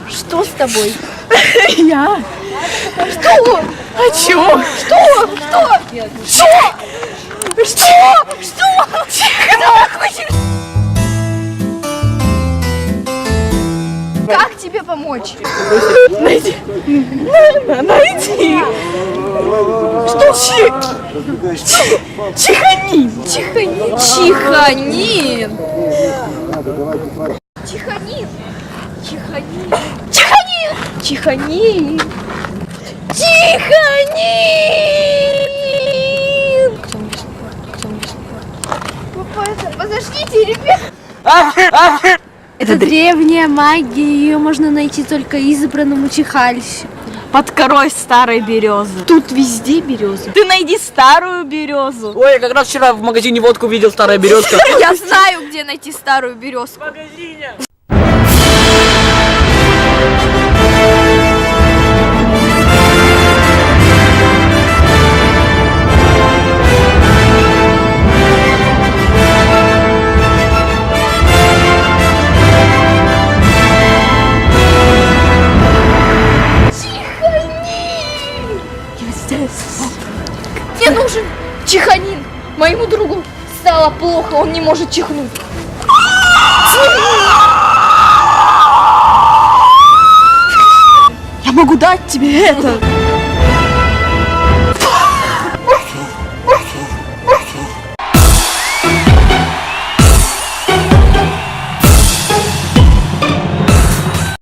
Что с тобой? Я. Что? О чем? Что? Что? Как тебе помочь? Найди. Что? Чиханин. Чиханин. Чиханин. Чиханин. Чиханин. Чиханин. Чиханин. Подождите, ребят. Это древняя магия, ее можно найти только избранному чихальщику. Под корой старой березы. Тут везде березы. Ты найди старую березу. Ой, я как раз вчера в магазине водку видел, старая березка. Я знаю, где найти старую березку. В магазине. Мне нужен чиханин. Моему другу стало плохо, он не может чихнуть. Я могу дать тебе это.